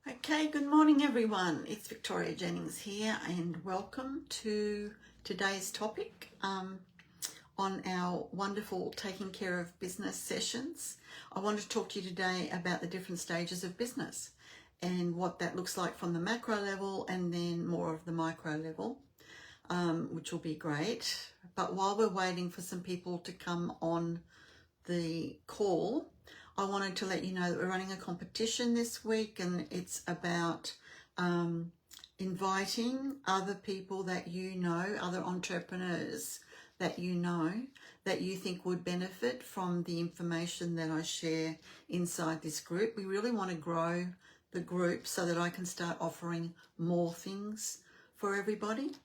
Okay, good morning everyone. It's Victoria Jennings here and welcome to today's topic on our wonderful Taking Care of Business sessions. I want to talk to you today about the different stages of business and what that looks like from the macro level and then more of the micro level, which will be great. But while we're waiting for some people to come on the call, I wanted to let you know that we're running a competition this week, and it's about inviting other people that you know, other entrepreneurs that you know, that you think would benefit from the information that I share inside this group. We really want to grow the group so that I can start offering more things for everybody.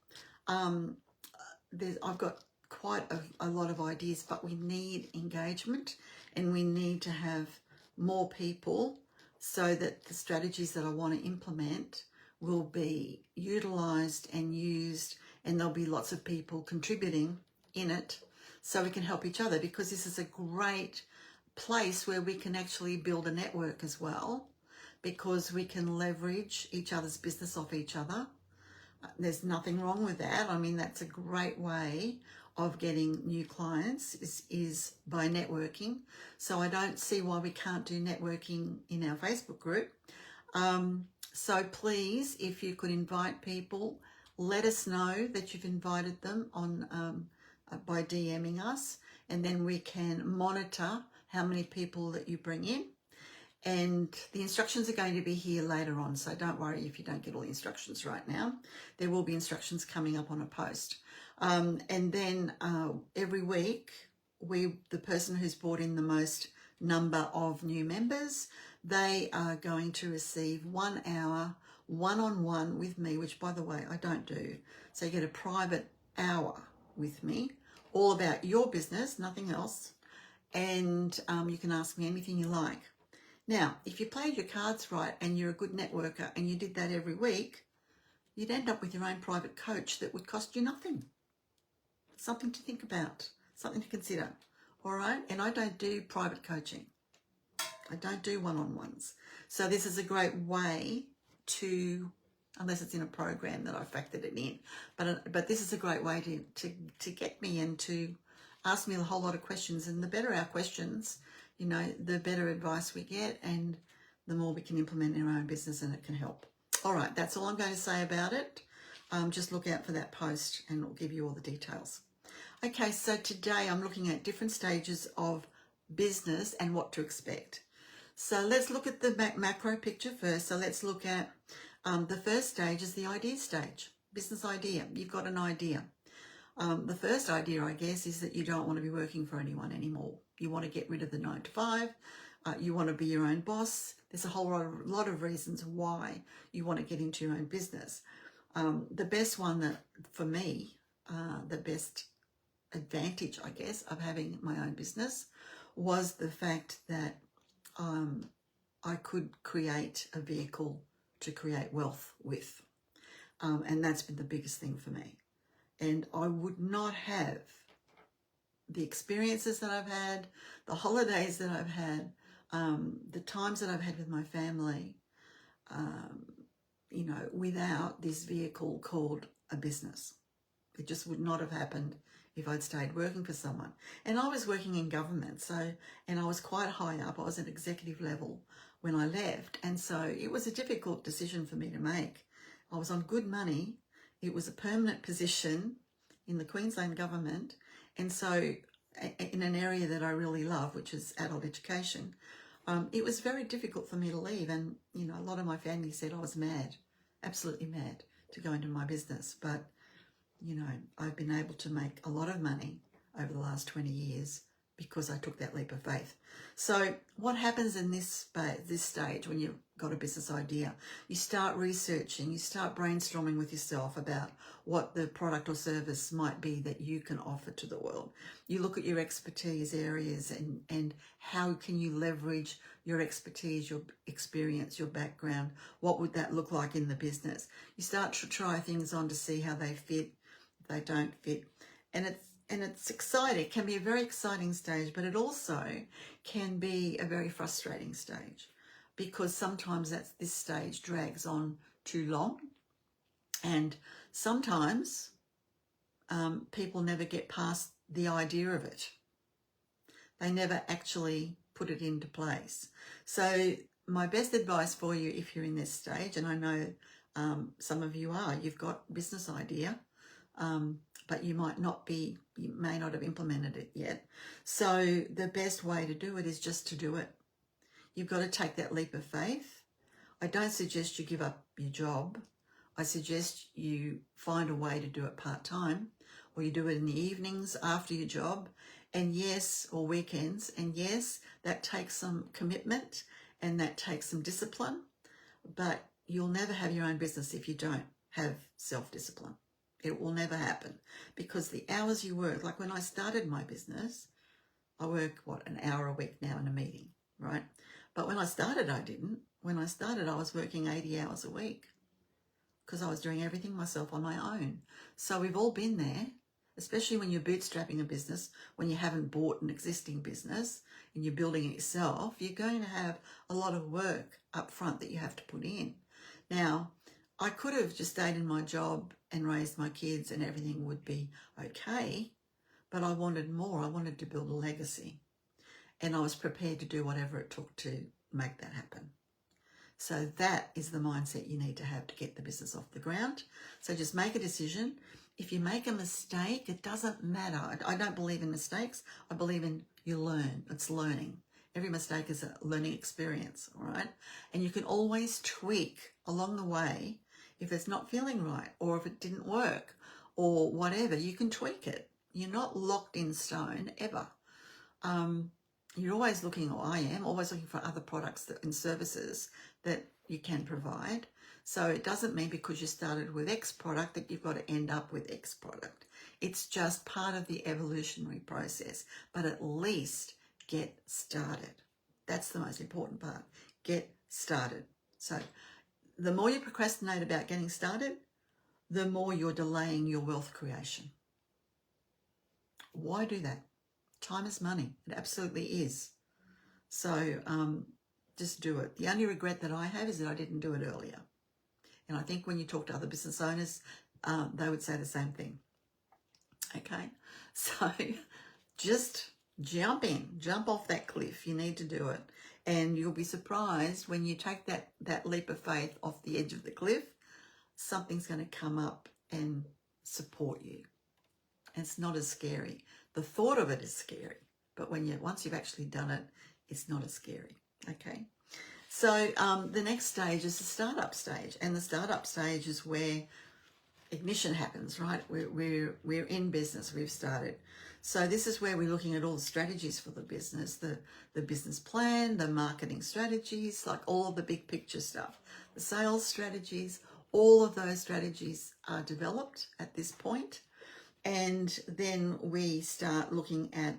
I've got quite a lot of ideas, but we need engagement and we need to have more people so that the strategies that I want to implement will be utilized and used, and there'll be lots of people contributing in it so we can help each other, because this is a great place where we can actually build a network as well, because we can leverage each other's business off each other. There's nothing wrong with that. I mean, that's a great way of getting new clients is by networking. So I don't see why we can't do networking in our Facebook group. So please, if you could invite people, let us know that you've invited them on by DMing us, and then we can monitor how many people that you bring in. And the instructions are going to be here later on, so don't worry if you don't get all the instructions right now. There will be instructions coming up on a post. And then every week, the person who's brought in the most number of new members, they are going to receive 1 hour one-on-one with me, which, by the way, I don't do. So you get a private hour with me, all about your business, nothing else. And you can ask me anything you like. Now, if you played your cards right and you're a good networker and you did that every week, you'd end up with your own private coach that would cost you nothing. Something to think about, something to consider, all right? And I don't do private coaching. I don't do one-on-ones. So this is a great way to, unless it's in a program that I factored it in, but this is a great way to get me and to ask me a whole lot of questions. And the better our questions, you know, the better advice we get and the more we can implement in our own business, and it can help. All right, that's all I'm going to say about it. Just look out for that post and it'll give you all the details. Okay, so today I'm looking at different stages of business and what to expect. So let's look at the macro picture first. So let's look at the first stage is the idea stage, business idea. You've got an idea. The first idea, I guess, is that you don't want to be working for anyone anymore. You want to get rid of the 9 to 5. You want to be your own boss. There's a whole lot of reasons why you want to get into your own business. The best one that, for me, the best advantage, I guess, of having my own business was the fact that I could create a vehicle to create wealth with. And that's been the biggest thing for me. And I would not have the experiences that I've had, the holidays that I've had, the times that I've had with my family, you know, without this vehicle called a business. It just would not have happened if I'd stayed working for someone. And I was working in government, and I was quite high up. I was at executive level when I left. And so it was a difficult decision for me to make. I was on good money. It was a permanent position in the Queensland government. And so in an area that I really love, which is adult education, it was very difficult for me to leave. And, you know, a lot of my family said I was mad, absolutely mad, to go into my business. But, you know, I've been able to make a lot of money over the last 20 years because I took that leap of faith. So what happens in this stage when you've got a business idea? You start researching, you start brainstorming with yourself about what the product or service might be that you can offer to the world. You look at your expertise areas and how can you leverage your expertise, your experience, your background. What would that look like in the business? You start to try things on to see how they fit, if they don't fit. And it's exciting. It can be a very exciting stage, but it also can be a very frustrating stage. because sometimes this stage drags on too long, and sometimes people never get past the idea of it. They never actually put it into place. So my best advice for you, if you're in this stage, and I know some of you are, you've got business idea, but you may not have implemented it yet. So the best way to do it is just to do it. You've got to take that leap of faith. I don't suggest you give up your job. I suggest you find a way to do it part-time, or you do it in the evenings after your job, and yes, or weekends, and yes, that takes some commitment and that takes some discipline, but you'll never have your own business if you don't have self-discipline. It will never happen, because the hours you work, like when I started my business, I work, an hour a week now in a meeting, right? But when I started, I didn't. When I started, I was working 80 hours a week because I was doing everything myself on my own. So we've all been there, especially when you're bootstrapping a business, when you haven't bought an existing business and you're building it yourself, you're going to have a lot of work up front that you have to put in. Now, I could have just stayed in my job and raised my kids and everything would be okay, but I wanted more. I wanted to build a legacy, and I was prepared to do whatever it took to make that happen. So that is the mindset you need to have to get the business off the ground. So just make a decision. If you make a mistake, it doesn't matter. I don't believe in mistakes. I believe in you learn. It's learning. Every mistake is a learning experience, all right? And you can always tweak along the way. If it's not feeling right, or if it didn't work, or whatever, you can tweak it. You're not locked in stone ever. You're always looking, or I am, always looking for other products and services that you can provide. So it doesn't mean because you started with X product that you've got to end up with X product. It's just part of the evolutionary process, but at least get started. That's the most important part. Get started. So the more you procrastinate about getting started, the more you're delaying your wealth creation. Why do that? Time is money. It absolutely is. So just do it. The only regret that I have is that I didn't do it earlier. And I think when you talk to other business owners, they would say the same thing. Okay, so just jump in, jump off that cliff. You need to do it. And you'll be surprised when you take that leap of faith off the edge of the cliff, something's going to come up and support you. And it's not as scary. The thought of it is scary, but once you've actually done it, it's not as scary. Okay. So the next stage is the startup stage, and the startup stage is where ignition happens, right? We're in business, we've started. So this is where we're looking at all the strategies for the business, the business plan, the marketing strategies, like all of the big picture stuff, the sales strategies, all of those strategies are developed at this point. And then we start looking at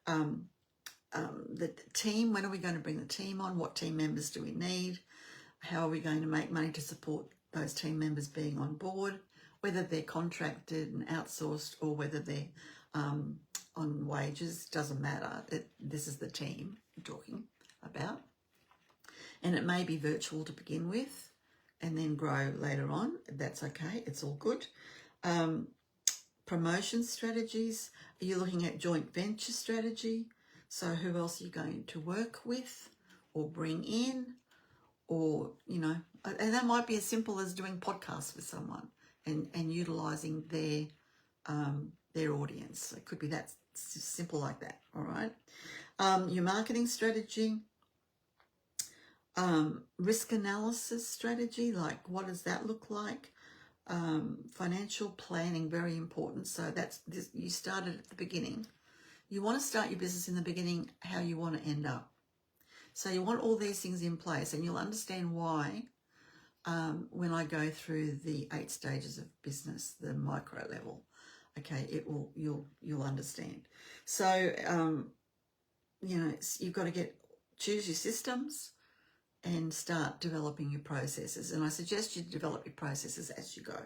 the team. When are we going to bring the team on? What team members do we need? How are we going to make money to support those team members being on board? Whether they're contracted and outsourced or whether they're on wages, doesn't matter. This is the team we're talking about. And it may be virtual to begin with and then grow later on. That's okay. It's all good. Promotion strategies. Are you looking at joint venture strategy? So who else are you going to work with or bring in? Or, and that might be as simple as doing podcasts with someone and utilising their audience. It could be that simple like that, all right? Your marketing strategy, risk analysis strategy, like what does that look like? Financial planning, very important. So you started at the beginning. You want to start your business in the beginning, how you want to end up. So you want all these things in place, and you'll understand why when I go through the 8 stages of business, the micro level. Okay, you'll understand. So you've got to choose your systems and start developing your processes. And I suggest you develop your processes as you go.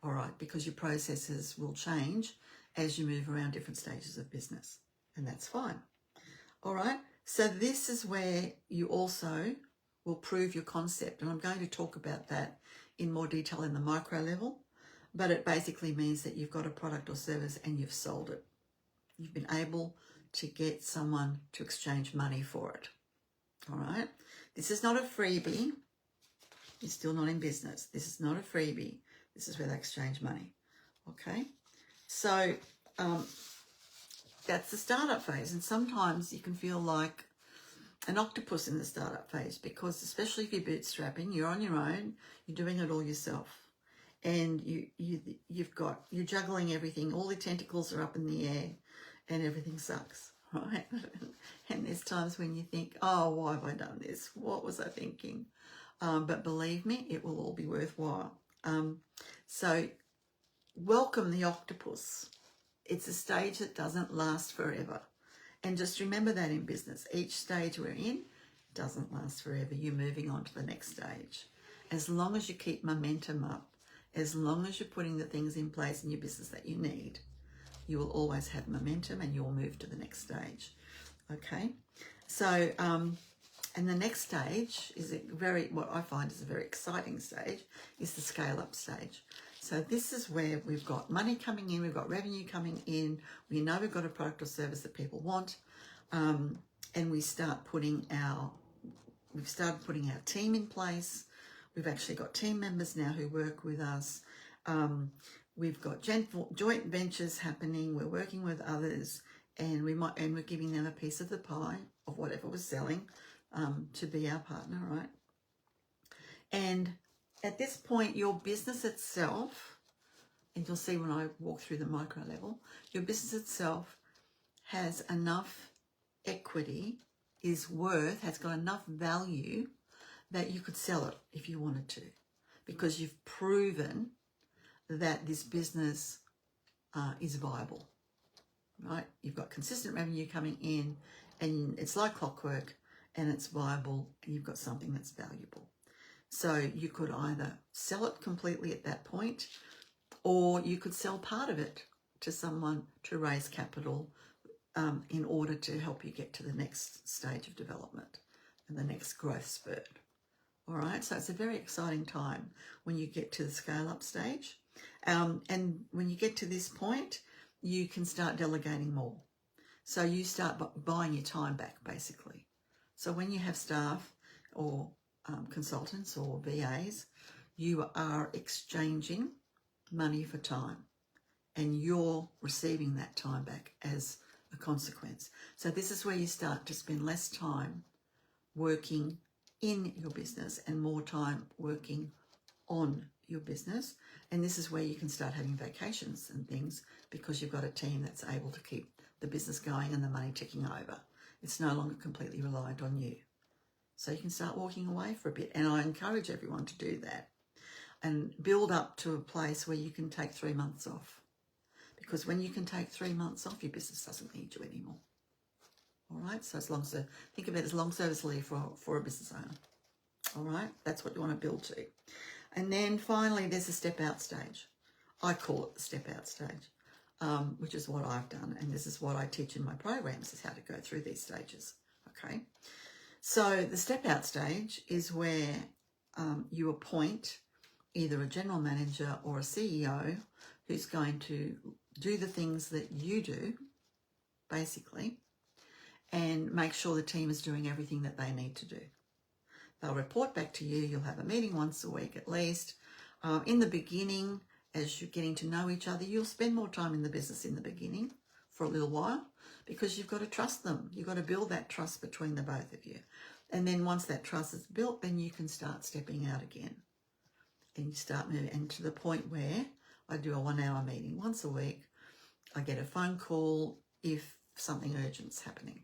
All right, because your processes will change as you move around different stages of business, and that's fine. All right, so this is where you also will prove your concept. And I'm going to talk about that in more detail in the micro level. But it basically means that you've got a product or service and you've sold it. You've been able to get someone to exchange money for it. All right. This is not a freebie. You're still not in business. This is not a freebie. This is where they exchange money. Okay. So that's the startup phase. And sometimes you can feel like an octopus in the startup phase, because especially if you're bootstrapping, you're on your own, you're doing it all yourself. And you're juggling everything. All the tentacles are up in the air and everything sucks, right? And there's times when you think, oh, why have I done this? What was I thinking? But believe me, it will all be worthwhile. So welcome the octopus. It's a stage that doesn't last forever. And just remember that in business, each stage we're in doesn't last forever. You're moving on to the next stage. As long as you keep momentum up, as long as you're putting the things in place in your business that you need, you will always have momentum and you'll move to the next stage. Okay? So, and the next stage is what I find is a very exciting stage, is the scale up stage. So this is where we've got money coming in, we've got revenue coming in, we know we've got a product or service that people want, and we've started putting our team in place. We've actually got team members now who work with us. We've got joint ventures happening. We're working with others, and we're giving them a piece of the pie of whatever we're selling to be our partner, right? And at this point, your business itself, and you'll see when I walk through the micro level, your business itself has enough equity, has got enough value that you could sell it if you wanted to, because you've proven that this business is viable, right? You've got consistent revenue coming in and it's like clockwork and it's viable and you've got something that's valuable. So you could either sell it completely at that point, or you could sell part of it to someone to raise capital in order to help you get to the next stage of development and the next growth spurt. All right, so it's a very exciting time when you get to the scale-up stage. And when you get to this point, you can start delegating more. So you start buying your time back, basically. So when you have staff or consultants or VAs, you are exchanging money for time, and you're receiving that time back as a consequence. So this is where you start to spend less time working in your business and more time working on your business. And this is where you can start having vacations and things, because you've got a team that's able to keep the business going and the money ticking over. It's no longer completely reliant on you. So you can start walking away for a bit. And I encourage everyone to do that and build up to a place where you can take 3 months off. Because when you can take 3 months off, your business doesn't need you anymore. All right, so think of it as long service leave for a business owner. All right, that's what you want to build to. And then finally, there's a step out stage. I call it the step out stage, which is what I've done. And this is what I teach in my programs, is how to go through these stages. Okay, so the step out stage is where you appoint either a general manager or a CEO who's going to do the things that you do, basically, and make sure the team is doing everything that they need to do. They'll report back to you. You'll have a meeting once a week at least. In the beginning, as you're getting to know each other, you'll spend more time in the business in the beginning for a little while, because you've got to trust them. You've got to build that trust between the both of you. And then once that trust is built, then you can start stepping out again. And you start moving, and to the point where I do a 1 hour meeting once a week. I get a phone call if something urgent's happening.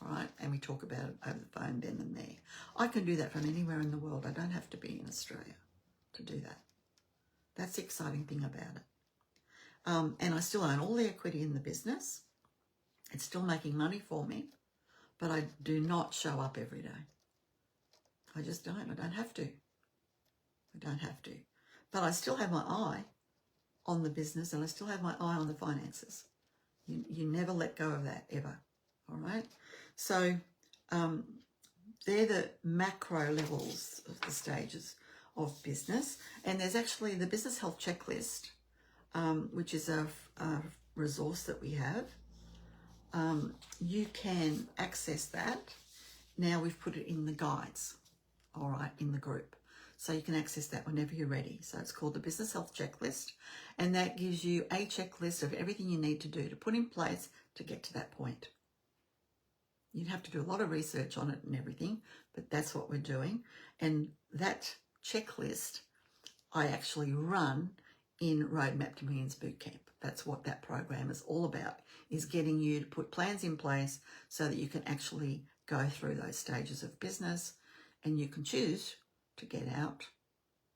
All right, and we talk about it over the phone then and there. I can do that from anywhere in the world. I don't have to be in Australia to do that. That's the exciting thing about it. And I still own all the equity in the business. It's still making money for me, but I do not show up every day. I just don't. I don't have to. I don't have to. But I still have my eye on the business, and I still have my eye on the finances. You never let go of that, ever. All right? So they're the macro levels of the stages of business. And there's actually the business health checklist, which is a resource that we have. You can access that. Now we've put it in the guides, all right, in the group. So you can access that whenever you're ready. So it's called the Business Health Checklist. And that gives you a checklist of everything you need to do to put in place to get to that point. You'd have to do a lot of research on it and everything, but that's what we're doing. And that checklist I actually run in Roadmap to Millions Bootcamp. That's what that program is all about, is getting you to put plans in place so that you can actually go through those stages of business, and you can choose to get out.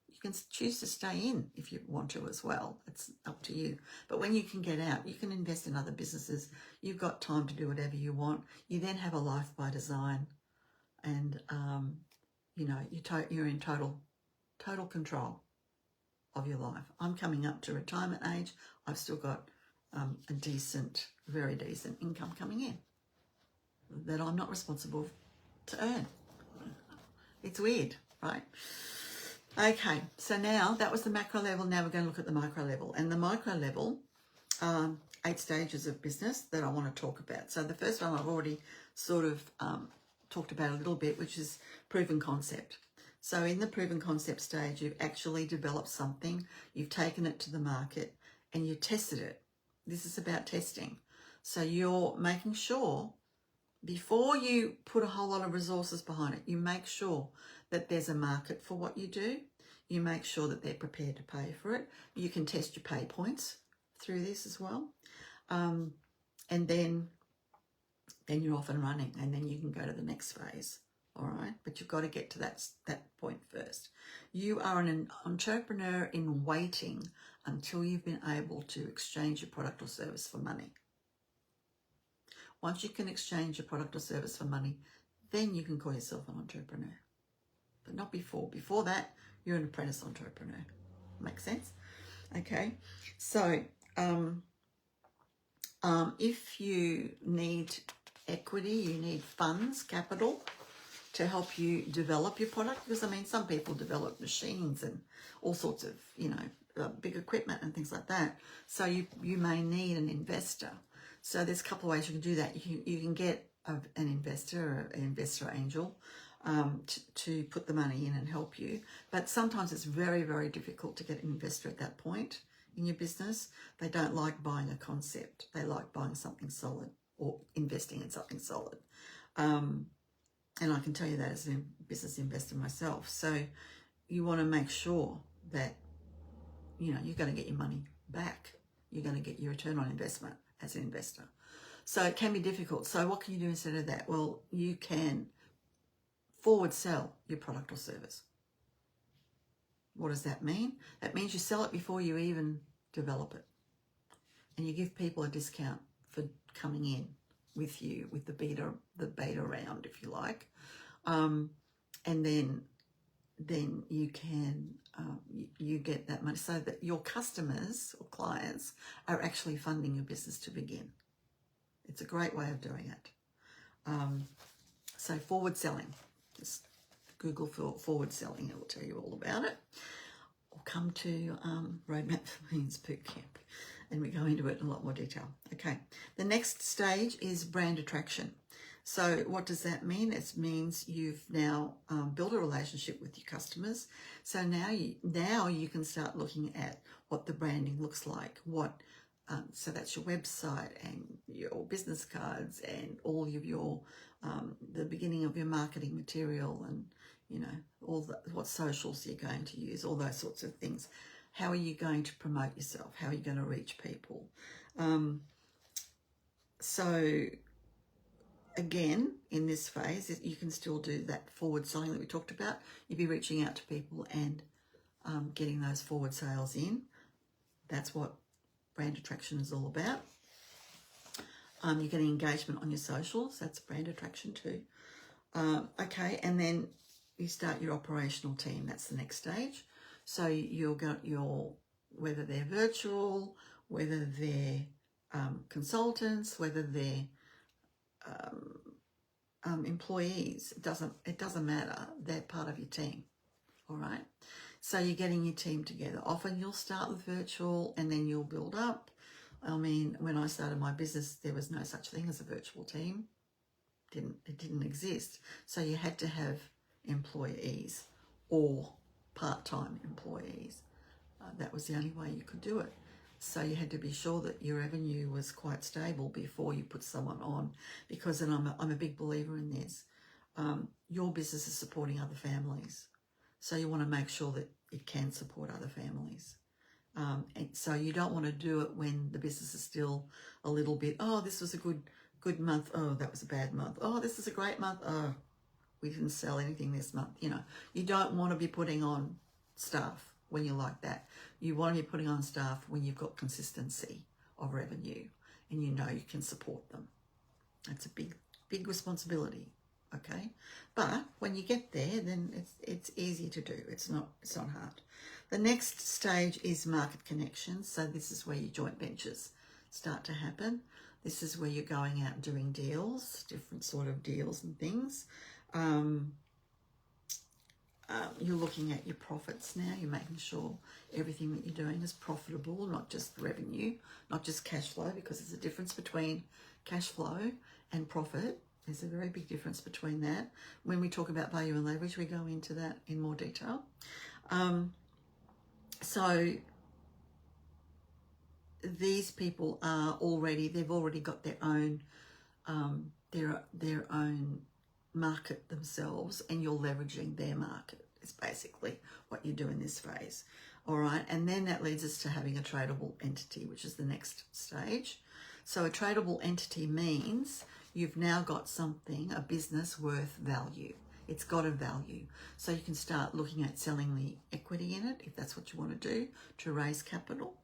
You can choose to stay in if you want to as well. It's up to you. But when you can get out, you can invest in other businesses. You've got time to do whatever you want. You then have a life by design, and you know, you're in total control of your life. I'm coming up to retirement age. I've still got a decent, very decent income coming in that I'm not responsible to earn. It's weird, right? Okay, so now that was the macro level. Now we're going to look at the micro level. And the micro level, 8 stages of business that I want to talk about. So the first one I've already sort of talked about a little bit, which is proven concept. So in the proven concept stage, you've actually developed something, you've taken it to the market, and you tested it. This is about testing. So you're making sure, before you put a whole lot of resources behind it, you make sure that there's a market for what you do. You make sure that they're prepared to pay for it. You can test your pay points through this as well. And then you're off and running, and then you can go to the next phase. All right, but you've got to get to that point first. You are an entrepreneur in waiting until you've been able to exchange your product or service for money. Once you can exchange your product or service for money, then you can call yourself an entrepreneur. But not before. Before that, you're an apprentice entrepreneur. Make sense? Okay. So if you need equity, you need funds, capital, to help you develop your product, because I mean, some people develop machines and all sorts of, you know, big equipment and things like that. So you may need an investor. So there's a couple of ways you can do that. You can get an investor or an investor angel to put the money in and help you. But sometimes it's very, very difficult to get an investor at that point in your business. They don't like buying a concept. They like buying something solid or investing in something solid. And I can tell you that as a business investor myself. So you want to make sure that, you know, you're going to get your money back. You're going to get your return on investment as an investor. So it can be difficult. So what can you do instead of that? Well, you can forward sell your product or service. What does that mean? That means you sell it before you even develop it. And you give people a discount for coming in with you, with the beta round, if you like, and then you can you get that money, so that your customers or clients are actually funding your business to begin. It's a great way of doing it. So forward selling, just Google for forward selling, it will tell you all about it. Or come to Roadmap for Millions Bootcamp, and we go into it in a lot more detail. Okay, the next stage is brand attraction. So what does that mean? It means you've now built a relationship with your customers. So now you can start looking at what the branding looks like. So that's your website and your business cards and all of your the beginning of your marketing material, and you know what socials you're going to use, all those sorts of things. How are you going to promote yourself? How are you going to reach people? So again, in this phase, you can still do that forward selling that we talked about. You'd be reaching out to people and getting those forward sales in. That's what brand attraction is all about. You're getting engagement on your socials. That's brand attraction too. Okay, and then you start your operational team. That's the next stage. So you'll get whether they're virtual, whether they're consultants, whether they're employees, it doesn't matter. They're part of your team. All right. So you're getting your team together. Often you'll start with virtual and then you'll build up. I mean, when I started my business, there was no such thing as a virtual team. It didn't exist. So you had to have employees or part-time employees. That was the only way you could do it. So you had to be sure that your revenue was quite stable before you put someone on, because then I'm a big believer in this. Your business is supporting other families. So you want to make sure that it can support other families. And so you don't want to do it when the business is still a little bit, oh, this was a good month. Oh, that was a bad month. Oh, this is a great month. Oh, we didn't sell anything this month. You know, you don't want to be putting on staff when you're like that. You want to be putting on staff when you've got consistency of revenue and you know you can support them. That's a big responsibility. Okay, but when you get there, then it's easy to do. It's not hard. The next stage is market connections. So this is where your joint ventures start to happen. This is where you're going out and doing deals, different sort of deals and things. You're looking at your profits now. You're making sure everything that you're doing is profitable, not just revenue, not just cash flow, because there's a difference between cash flow and profit. There's a very big difference between that. When we talk about value and leverage, we go into that in more detail. So these people they've already got their own market themselves, and you're leveraging their market. It's basically what you do in this phase. All right, and then that leads us to having a tradable entity, which is the next stage. So a tradable entity means you've now got something, a business worth value. It's got a value. So you can start looking at selling the equity in it, if that's what you want to do, to raise capital.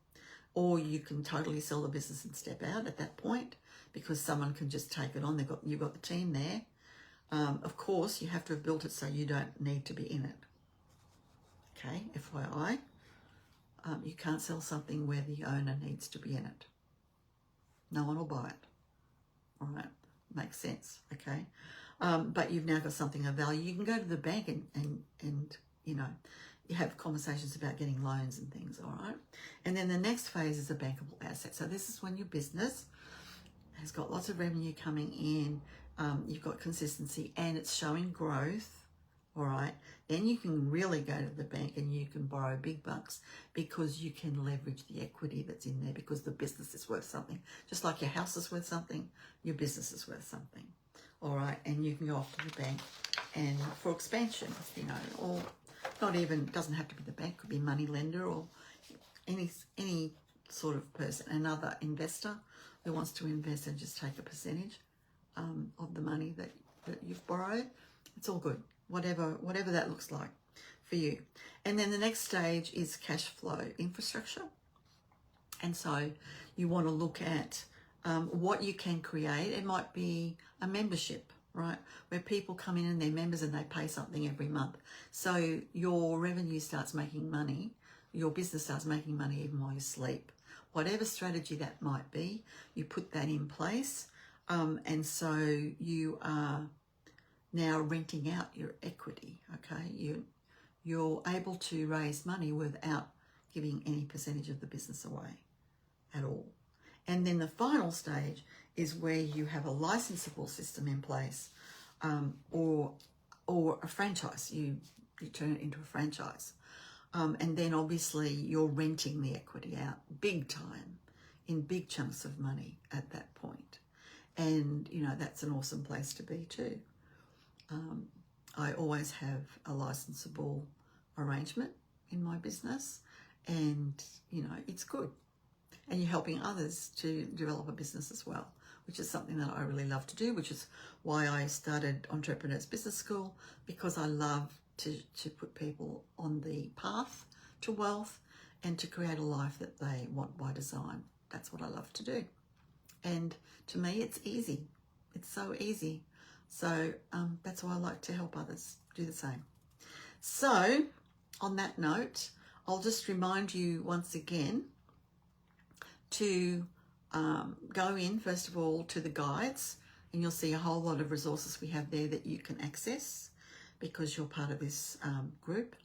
Or you can totally sell the business and step out at that point, because someone can just take it on. You've got the team there. Of course, you have to have built it so you don't need to be in it. Okay, FYI. You can't sell something where the owner needs to be in it. No one will buy it. All right, makes sense, okay? But you've now got something of value. You can go to the bank and you know, you have conversations about getting loans and things, all right? And then the next phase is a bankable asset. So this is when your business has got lots of revenue coming in, you've got consistency, and it's showing growth, all right? Then you can really go to the bank and you can borrow big bucks, because you can leverage the equity that's in there, because the business is worth something. Just like your house is worth something, your business is worth something, all right? And you can go off to the bank and for expansion, you know, or not even, doesn't have to be the bank, could be money lender or any sort of person, another investor who wants to invest and just take a percentage of the money that you've borrowed. It's all good, whatever that looks like for you. And then the next stage is cash flow infrastructure. And so you want to look at what you can create. It might be a membership, right, where people come in and they're members and they pay something every month. So your revenue starts making money, your business starts making money even while you sleep. Whatever strategy that might be, you put that in place. And so you are now renting out your equity, okay? You're able to raise money without giving any percentage of the business away at all. And then the final stage is where you have a licensable system in place, or a franchise. You turn it into a franchise. And then obviously you're renting the equity out big time, in big chunks of money at that point. And, you know, that's an awesome place to be too. I always have a licensable arrangement in my business, and, you know, it's good. And you're helping others to develop a business as well, which is something that I really love to do, which is why I started Entrepreneurs Business School, because I love to put people on the path to wealth and to create a life that they want by design. That's what I love to do. And to me, it's easy. It's so easy. So that's why I like to help others do the same. So on that note, I'll just remind you once again to go in, first of all, to the guides and you'll see a whole lot of resources we have there that you can access because you're part of this group.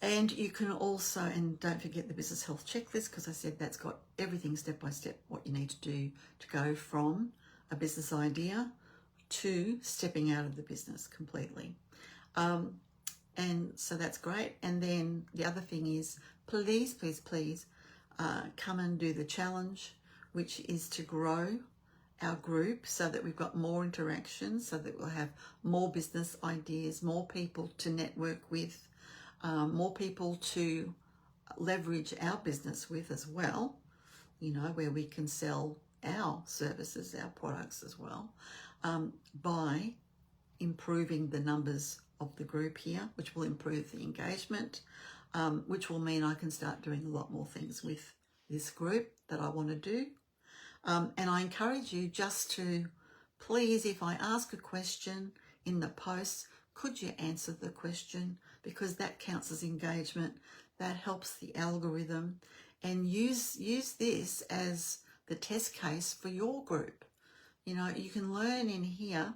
And you can also, and don't forget the business health checklist, because I said that's got everything step by step what you need to do to go from a business idea to stepping out of the business completely. And so that's great. And then the other thing is, please, please, please come and do the challenge, which is to grow our group so that we've got more interaction, so that we'll have more business ideas, more people to network with, more people to leverage our business with as well, you know, where we can sell our services, our products as well, by improving the numbers of the group here, which will improve the engagement, which will mean I can start doing a lot more things with this group that I want to do. And I encourage you just to, please, if I ask a question in the post, could you answer the question? Because that counts as engagement. That helps the algorithm. And use this as the test case for your group. You know, you can learn in here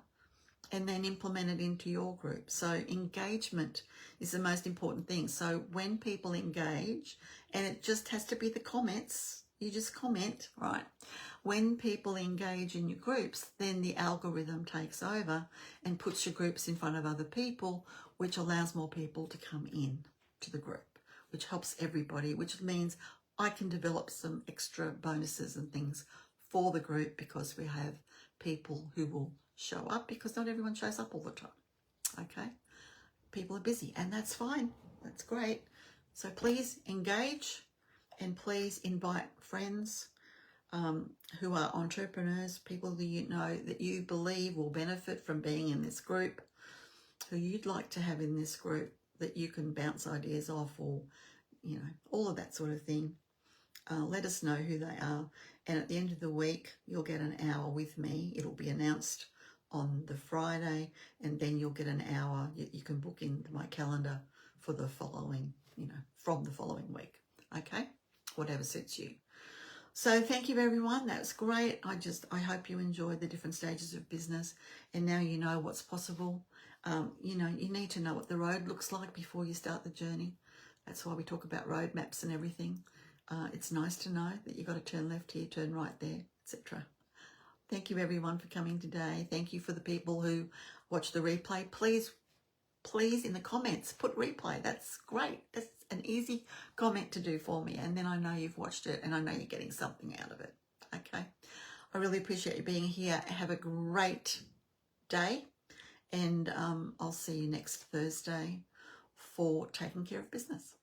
and then implement it into your group. So engagement is the most important thing. So when people engage, and it just has to be the comments, you just comment, right? When people engage in your groups, then the algorithm takes over and puts your groups in front of other people, which allows more people to come in to the group, which helps everybody, which means I can develop some extra bonuses and things for the group because we have people who will show up, because not everyone shows up all the time. Okay, people are busy, and that's fine. That's great. So please engage, and please invite friends who are entrepreneurs, people that you know that you believe will benefit from being in this group, who you'd like to have in this group that you can bounce ideas off, or you know, all of that sort of thing. Let us know who they are, and at the end of the week you'll get an hour with me. It'll be announced on the Friday, and then you'll get an hour. You can book into my calendar for the following, you know, from the following week. Okay, whatever suits you. So thank you, everyone. That was great. I hope you enjoyed the different stages of business, and now you know what's possible. You know, you need to know what the road looks like before you start the journey. That's why we talk about roadmaps and everything. It's nice to know that you've got to turn left here, turn right there, etc. Thank you, everyone, for coming today. Thank you for the people who watch the replay. Please, please, in the comments, put replay. That's great. That's an easy comment to do for me. And then I know you've watched it, and I know you're getting something out of it. Okay. I really appreciate you being here. Have a great day. And I'll see you next Thursday for Taking Care of Business.